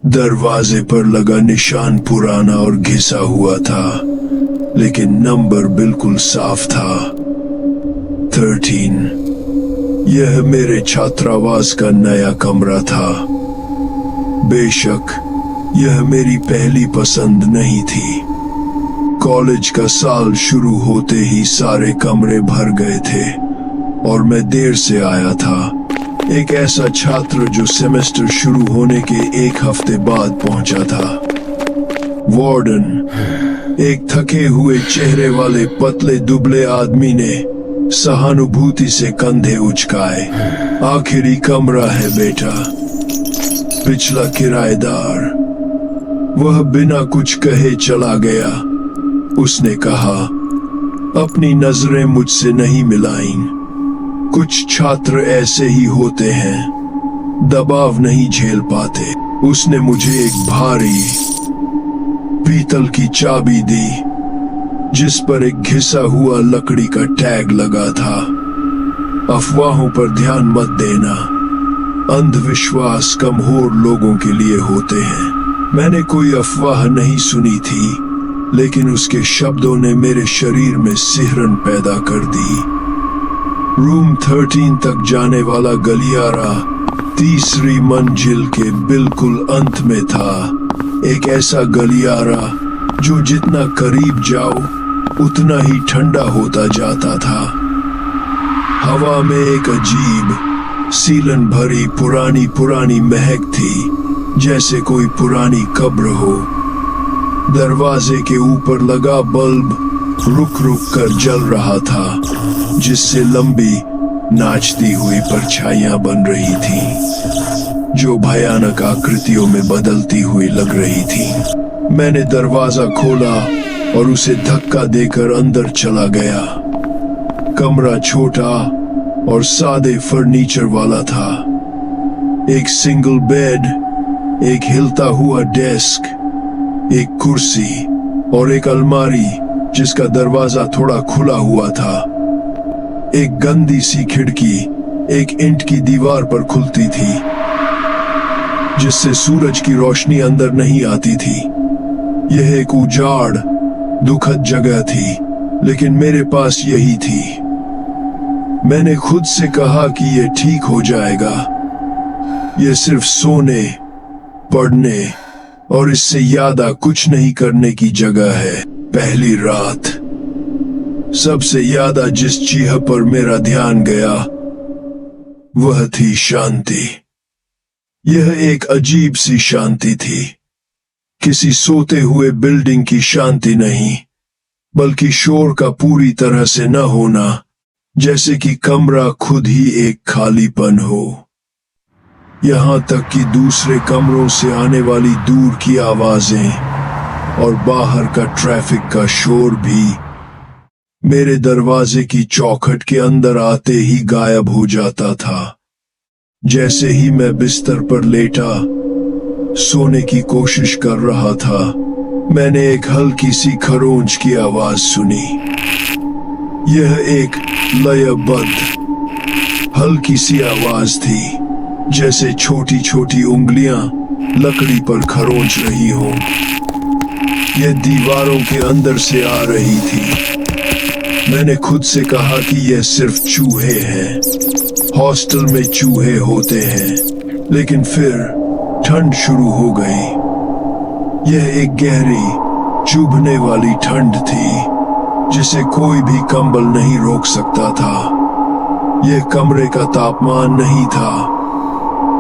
दरवाजे पर लगा निशान पुराना और घिसा हुआ था, लेकिन नंबर बिल्कुल साफ था, 13। यह मेरे छात्रावास का नया कमरा था। बेशक यह मेरी पहली पसंद नहीं थी। कॉलेज का साल शुरू होते ही सारे कमरे भर गए थे और मैं देर से आया था। एक ऐसा छात्र जो सेमेस्टर शुरू होने के एक हफ्ते बाद पहुंचा था। वार्डन, एक थके हुए चेहरे वाले पतले दुबले आदमी ने सहानुभूति से कंधे उचकाए। आखिरी कमरा है बेटा। पिछला किराएदार, वह बिना कुछ कहे चला गया। उसने कहा, अपनी नजरें मुझसे नहीं मिलाईं। कुछ छात्र ऐसे ही होते हैं, दबाव नहीं झेल पाते। उसने मुझे एक भारी पीतल की चाबी दी, जिस पर एक घिसा हुआ लकड़ी का टैग लगा था। अफवाहों पर ध्यान मत देना, अंधविश्वास कमजोर लोगों के लिए होते हैं। मैंने कोई अफवाह नहीं सुनी थी, लेकिन उसके शब्दों ने मेरे शरीर में सिहरन पैदा कर दी। रूम 13 तक जाने वाला गलियारा तीसरी मंजिल के बिल्कुल अंत में था। एक ऐसा गलियारा जो जितना करीब जाओ उतना ही ठंडा होता जाता था। हवा में एक अजीब सीलन भरी पुरानी महक थी, जैसे कोई पुरानी कब्र हो। दरवाजे के ऊपर लगा बल्ब रुक रुक कर जल रहा था, जिससे लंबी नाचती हुई परछाइयां बन रही थीं, जो भयानक आकृतियों में बदलती हुई लग रही थीं। मैंने दरवाजा खोला और उसे धक्का देकर अंदर चला गया। कमरा छोटा और सादे फर्नीचर वाला था। एक सिंगल बेड, एक हिलता हुआ डेस्क, एक कुर्सी और एक अलमारी जिसका दरवाजा थोड़ा खुला हुआ था। एक गंदी सी खिड़की एक ईंट की दीवार पर खुलती थी, जिससे सूरज की रोशनी अंदर नहीं आती थी। यह एक उजाड़ दुखद जगह थी, लेकिन मेरे पास यही थी। मैंने खुद से कहा कि यह ठीक हो जाएगा। यह सिर्फ सोने, पढ़ने और इससे ज्यादा कुछ नहीं करने की जगह है। पहली रात, सबसे ज्यादा जिस चीज पर मेरा ध्यान गया वह थी शांति। यह एक अजीब सी शांति थी। किसी सोते हुए बिल्डिंग की शांति नहीं, बल्कि शोर का पूरी तरह से न होना, जैसे कि कमरा खुद ही एक खालीपन हो। यहां तक कि दूसरे कमरों से आने वाली दूर की आवाजें और बाहर का ट्रैफिक का शोर भी मेरे दरवाजे की चौखट के अंदर आते ही गायब हो जाता था। जैसे ही मैं बिस्तर पर लेटा सोने की कोशिश कर रहा था, मैंने एक हल्की सी खरोंच की आवाज सुनी। यह एक लयबद्ध हल्की सी आवाज थी, जैसे छोटी छोटी उंगलियां लकड़ी पर खरोंच रही हो। यह दीवारों के अंदर से आ रही थी। मैंने खुद से कहा कि यह सिर्फ चूहे हैं, हॉस्टल में चूहे होते हैं। लेकिन फिर ठंड शुरू हो गई। यह एक गहरी चुभने वाली ठंड थी, जिसे कोई भी कंबल नहीं रोक सकता था। यह कमरे का तापमान नहीं था,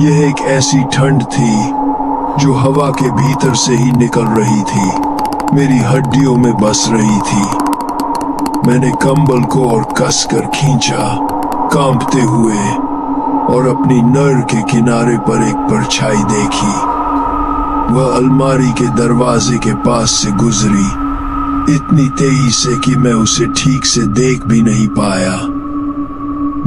यह एक ऐसी ठंड थी जो हवा के भीतर से ही निकल रही थी, मेरी हड्डियों में बस रही थी। मैंने कंबल को और कसकर खींचा, कांपते हुए, और अपनी नर के किनारे पर एक परछाई देखी। वह अलमारी के दरवाजे के पास से गुजरी, इतनी तेजी से कि मैं उसे ठीक से देख भी नहीं पाया।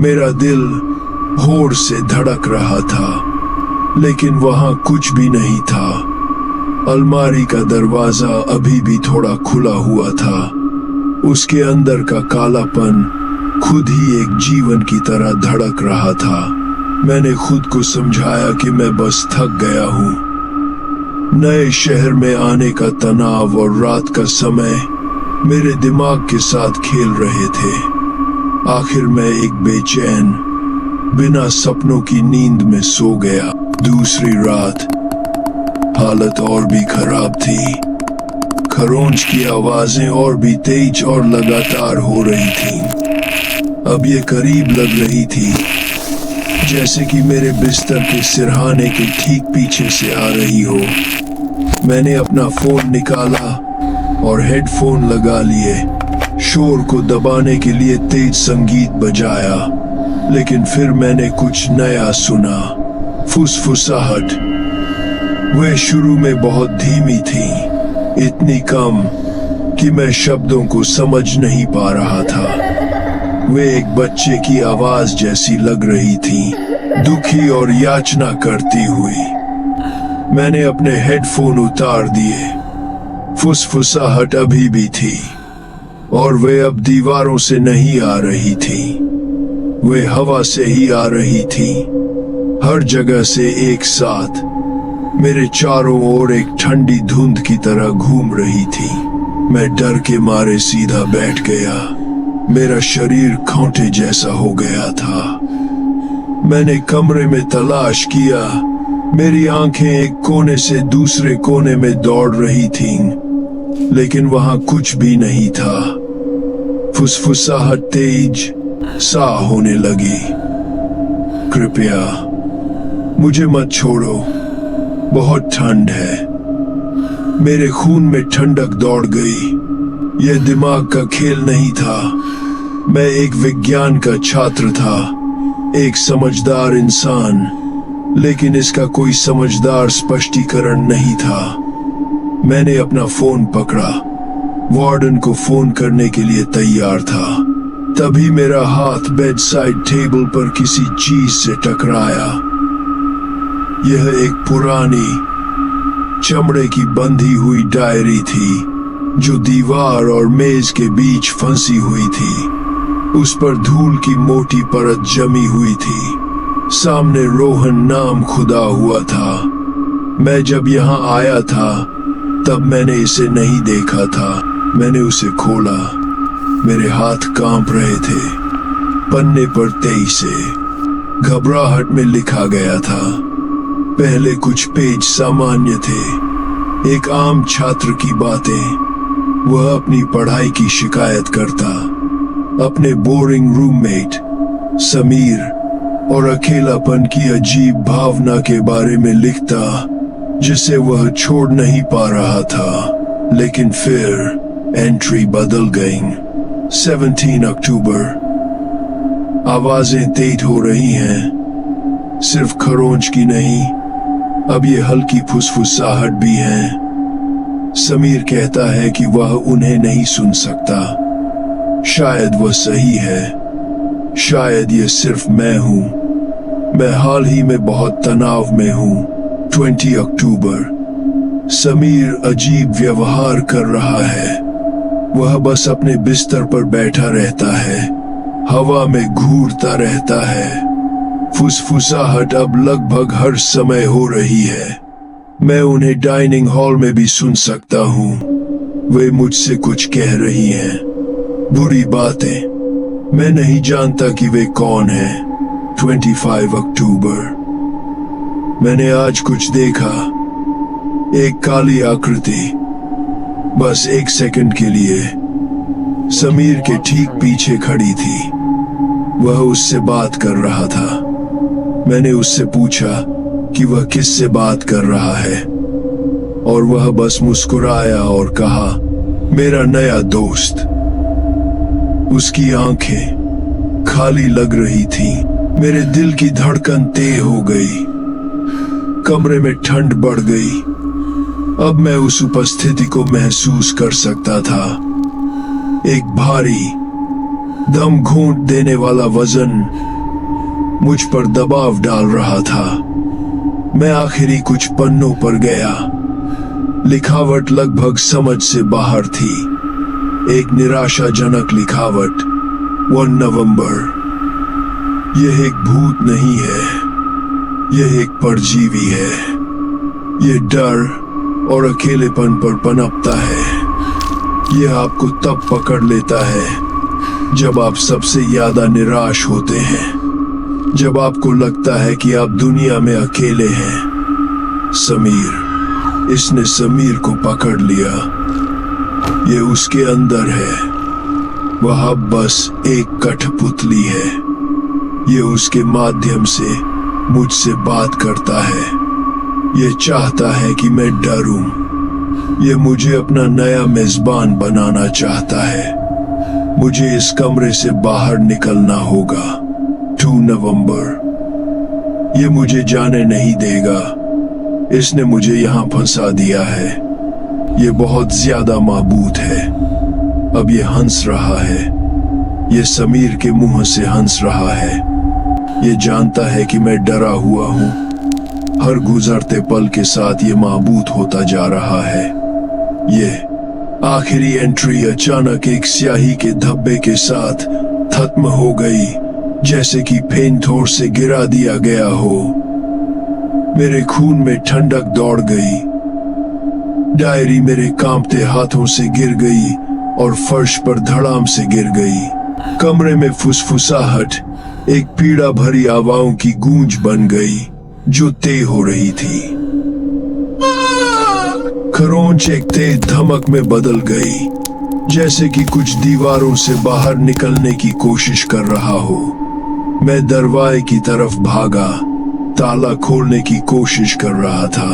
मेरा दिल होड़ से धड़क रहा था, लेकिन वहां कुछ भी नहीं था। अलमारी का दरवाजा अभी भी थोड़ा खुला हुआ था। उसके अंदर का कालापन खुद ही एक जीवन की तरह धड़क रहा था। मैंने खुद को समझाया कि मैं बस थक गया हूं। नए शहर में आने का तनाव और रात का समय मेरे दिमाग के साथ खेल रहे थे। आखिर मैं एक बेचैन, बिना सपनों की नींद में सो गया। दूसरी रात हालत और भी खराब थी। खरोंच की आवाजें और भी तेज और लगातार हो रही थीं। अब ये करीब लग रही थी, जैसे कि मेरे बिस्तर के सिरहाने के ठीक पीछे से आ रही हो। मैंने अपना फोन निकाला और हेडफोन लगा लिए। शोर को दबाने के लिए तेज संगीत बजाया, लेकिन फिर मैंने कुछ नया सुना। फुसफुसाहट। वह शुरू में बहुत धीमी थी, इतनी कम कि मैं शब्दों को समझ नहीं पा रहा था। वे एक बच्चे की आवाज जैसी लग रही थी, दुखी और याचना करती हुई। मैंने अपने हेडफोन उतार दिए। फुसफुसाहट अभी भी थी, और वे अब दीवारों से नहीं आ रही थी, वे हवा से ही आ रही थी, हर जगह से एक साथ। मेरे चारों ओर एक ठंडी धुंध की तरह घूम रही थी। मैं डर के मारे सीधा बैठ गया। मेरा शरीर खोंटे जैसा हो गया था। मैंने कमरे में तलाश किया। मेरी आंखें एक कोने से दूसरे कोने में दौड़ रही थीं, लेकिन वहां कुछ भी नहीं था। फुसफुसाहट तेज सा होने लगी। कृपया मुझे मत छोड़ो, बहुत ठंड है। मेरे खून में ठंडक दौड़ गई। यह दिमाग का खेल नहीं था। मैं एक विज्ञान का छात्र था, एक समझदार इंसान, लेकिन इसका कोई समझदार स्पष्टीकरण नहीं था। मैंने अपना फोन पकड़ा, वार्डन को फोन करने के लिए तैयार था। तभी मेरा हाथ बेड साइड टेबल पर किसी चीज से टकराया। यह एक पुरानी चमड़े की बंधी हुई डायरी थी, जो दीवार और मेज के बीच फंसी हुई थी। उस पर धूल की मोटी परत जमी हुई थी। सामने रोहन नाम खुदा हुआ था। मैं जब यहाँ आया था तब मैंने इसे नहीं देखा था। मैंने उसे खोला। मेरे हाथ कांप रहे थे। पन्ने पर तेजी से घबराहट में लिखा गया था। पहले कुछ पेज सामान्य थे, एक आम छात्र की बातें। वह अपनी पढ़ाई की शिकायत करता, अपने बोरिंग रूममेट समीर और अकेलापन की अजीब भावना के बारे में लिखता, जिसे वह छोड़ नहीं पा रहा था। लेकिन फिर एंट्री बदल गईं। 17 अक्टूबर। आवाजें तेज हो रही हैं, सिर्फ खरोंच की नहीं, अब ये हल्की फुसफुसाहट भी है। समीर कहता है कि वह उन्हें नहीं सुन सकता। शायद वह सही है, शायद ये सिर्फ मैं हूं। मैं हाल ही में बहुत तनाव में हूं। 20 अक्टूबर। समीर अजीब व्यवहार कर रहा है। वह बस अपने बिस्तर पर बैठा रहता है, हवा में घूरता रहता है। फुसफुसाहट अब लगभग हर समय हो रही है। मैं उन्हें डाइनिंग हॉल में भी सुन सकता हूँ। वे मुझसे कुछ कह रही हैं, बुरी बातें। मैं नहीं जानता कि वे कौन हैं। 25 अक्टूबर। मैंने आज कुछ देखा, एक काली आकृति, बस एक सेकंड के लिए। समीर के ठीक पीछे खड़ी थी। वह उससे बात कर रहा था। मैंने उससे पूछा कि वह किससे बात कर रहा है, और वह बस मुस्कुराया और कहा, मेरा नया दोस्त। उसकी आंखें खाली लग रही थीं। मेरे दिल की धड़कन तेज हो गई। कमरे में ठंड बढ़ गई। अब मैं उस उपस्थिति को महसूस कर सकता था। एक भारी, दम घूंट देने वाला वजन मुझ पर दबाव डाल रहा था। मैं आखिरी कुछ पन्नों पर गया। लिखावट लगभग समझ से बाहर थी। एक निराशाजनक लिखावट। 1 नवंबर। यह एक भूत नहीं है, यह एक परजीवी है। यह डर, और अकेलेपन पर पनपता है। यह आपको तब पकड़ लेता है जब आप सबसे ज्यादा निराश होते हैं, जब आपको लगता है कि आप दुनिया में अकेले हैं। समीर, इसने समीर को पकड़ लिया। ये उसके अंदर है। वह अब बस एक कठपुतली है। ये उसके माध्यम से मुझसे बात करता है। ये चाहता है कि मैं डरूं। ये मुझे अपना नया मेजबान बनाना चाहता है। मुझे इस कमरे से बाहर निकलना होगा। 2 नवंबर। ये मुझे जाने नहीं देगा। इसने मुझे यहां फंसा दिया है। ये बहुत ज्यादा माबूद है। अब ये हंस रहा है। ये समीर के मुंह से हंस रहा है। ये जानता है कि मैं डरा हुआ हूं। हर गुजरते पल के साथ ये माबूद होता जा रहा है। ये आखिरी एंट्री अचानक एक स्याही के धब्बे के साथ खत्म हो गई, जैसे कि फेन थोड़ से गिरा दिया गया हो। मेरे खून में ठंडक दौड़ गई। डायरी मेरे कांपते हाथों से गिर गई और फर्श पर धड़ाम से गिर गई। कमरे में फुसफुसाहट एक पीड़ा भरी आवाज़ों की गूंज बन गई जो तेज हो रही थी। खरोंच एक तेज धमक में बदल गई, जैसे कि कुछ दीवारों से बाहर निकलने की कोशिश कर रहा हो। मैं दरवाजे की तरफ भागा, ताला खोलने की कोशिश कर रहा था।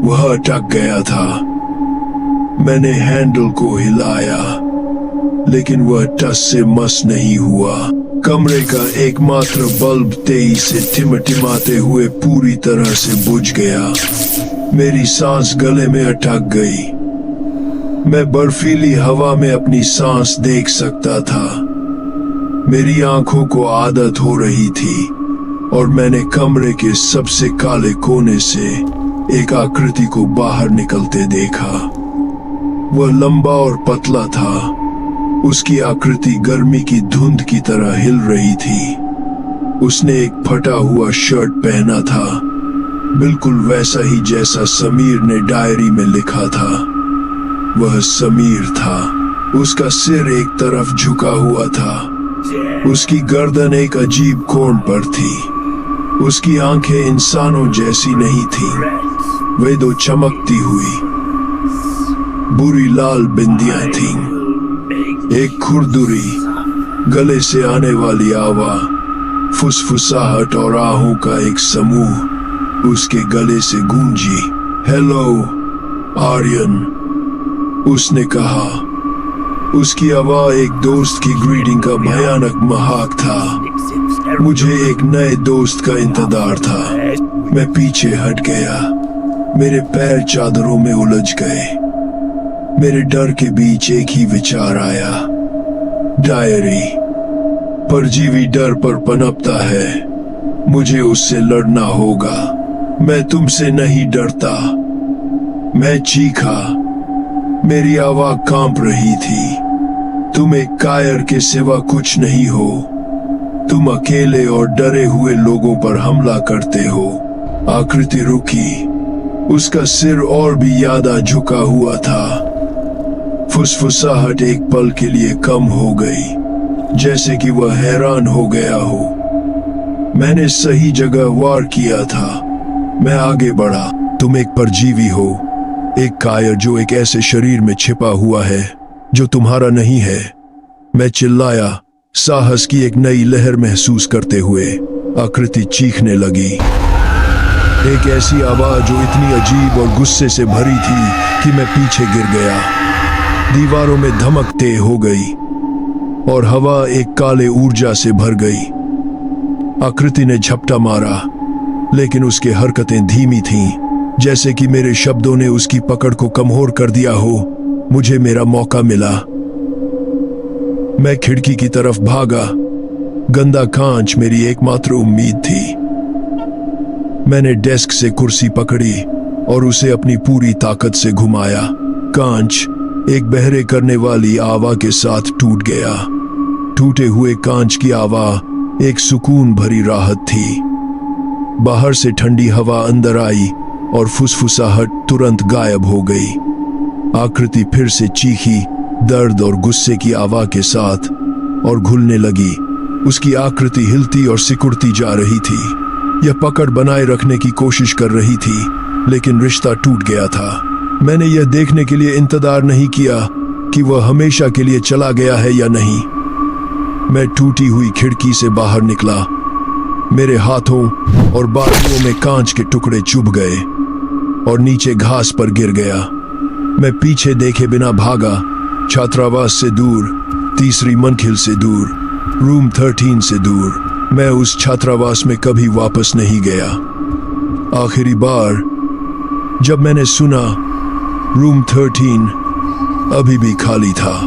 वह अटक गया था। मैंने हैंडल को हिलाया, लेकिन वह टस से मस नहीं हुआ। कमरे का एकमात्र बल्ब तेजी से टिमटिमाते हुए पूरी तरह से बुझ गया। मेरी सांस गले में अटक गई। मैं बर्फीली हवा में अपनी सांस देख सकता था। मेरी आंखों को आदत हो रही थी और मैंने कमरे के सबसे काले कोने से एक आकृति को बाहर निकलते देखा। वह लंबा और पतला था। उसकी आकृति गर्मी की धुंध की तरह हिल रही थी। उसने एक फटा हुआ शर्ट पहना था, बिल्कुल वैसा ही जैसा समीर ने डायरी में लिखा था। वह समीर था। उसका सिर एक तरफ झुका हुआ था। उसकी गर्दन एक अजीब कोण पर थी। उसकी आंखें इंसानों जैसी नहीं थीं। वे दो चमकती हुई बुरी लाल बिंदियां थीं। एक खुरदुरी, गले से आने वाली आवाज, फुसफुसाहट और आहों का एक समूह उसके गले से गूंजी। हेलो आर्यन, उसने कहा। उसकी आवाज एक दोस्त की ग्रीटिंग का भयानक महक था। मुझे एक नए दोस्त का इंतजार था। मैं पीछे हट गया। मेरे पैर चादरों में उलझ गए। मेरे डर के बीच एक ही विचार आया, डायरी। परजीवी डर पर पनपता है। मुझे उससे लड़ना होगा। मैं तुमसे नहीं डरता। मैं चीखा। मेरी आवाज कांप रही थी। तुम एक कायर के सिवा कुछ नहीं हो। तुम अकेले और डरे हुए लोगों पर हमला करते हो। आकृति रुकी। उसका सिर और भी ज्यादा झुका हुआ था। फुसफुसाहट एक पल के लिए कम हो गई, जैसे कि वह हैरान हो गया हो। मैंने सही जगह वार किया था। मैं आगे बढ़ा। तुम एक परजीवी हो, एक कायर जो एक ऐसे शरीर में छिपा हुआ है जो तुम्हारा नहीं है। मैं चिल्लाया, साहस की एक नई लहर महसूस करते हुए। आकृति चीखने लगी। एक ऐसी आवाज जो इतनी अजीब और गुस्से से भरी थी कि मैं पीछे गिर गया। दीवारों में धमक तेज हो गई और हवा एक काले ऊर्जा से भर गई। आकृति ने झपटा मारा, लेकिन उसकी हरकतें धीमी थीं, जैसे कि मेरे शब्दों ने उसकी पकड़ को कमजोर कर दिया हो। मुझे मेरा मौका मिला। मैं खिड़की की तरफ भागा। गंदा कांच मेरी एकमात्र उम्मीद थी। मैंने डेस्क से कुर्सी पकड़ी और उसे अपनी पूरी ताकत से घुमाया। कांच एक बहरे करने वाली आवाज के साथ टूट गया। टूटे हुए कांच की आवाज एक सुकून भरी राहत थी। बाहर से ठंडी हवा अंदर आई और फुसफुसाहट तुरंत गायब हो गई। आकृति फिर से चीखी, दर्द और गुस्से की आवाज के साथ, और घुलने लगी। उसकी आकृति हिलती और सिकुड़ती जा रही थी। यह पकड़ बनाए रखने की कोशिश कर रही थी, लेकिन रिश्ता टूट गया था। मैंने यह देखने के लिए इंतजार नहीं किया कि वह हमेशा के लिए चला गया है या नहीं। मैं टूटी हुई खिड़की से बाहर निकला। मेरे हाथों और बाजुओं में कांच के टुकड़े चुभ गए और नीचे घास पर गिर गया। मैं पीछे देखे बिना भागा, छात्रावास से दूर, तीसरी मंजिल से दूर, रूम 13 से दूर। मैं उस छात्रावास में कभी वापस नहीं गया। आखिरी बार जब मैंने सुना, रूम 13 अभी भी खाली था।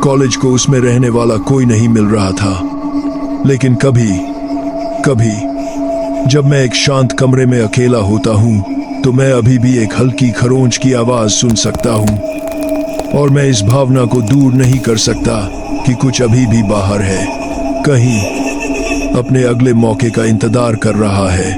कॉलेज को उसमें रहने वाला कोई नहीं मिल रहा था। लेकिन कभी जब मैं एक शांत कमरे में अकेला होता हूँ, तो मैं अभी भी एक हल्की खरोंच की आवाज सुन सकता हूँ, और मैं इस भावना को दूर नहीं कर सकता कि कुछ अभी भी बाहर है, कहीं अपने अगले मौके का इंतजार कर रहा है।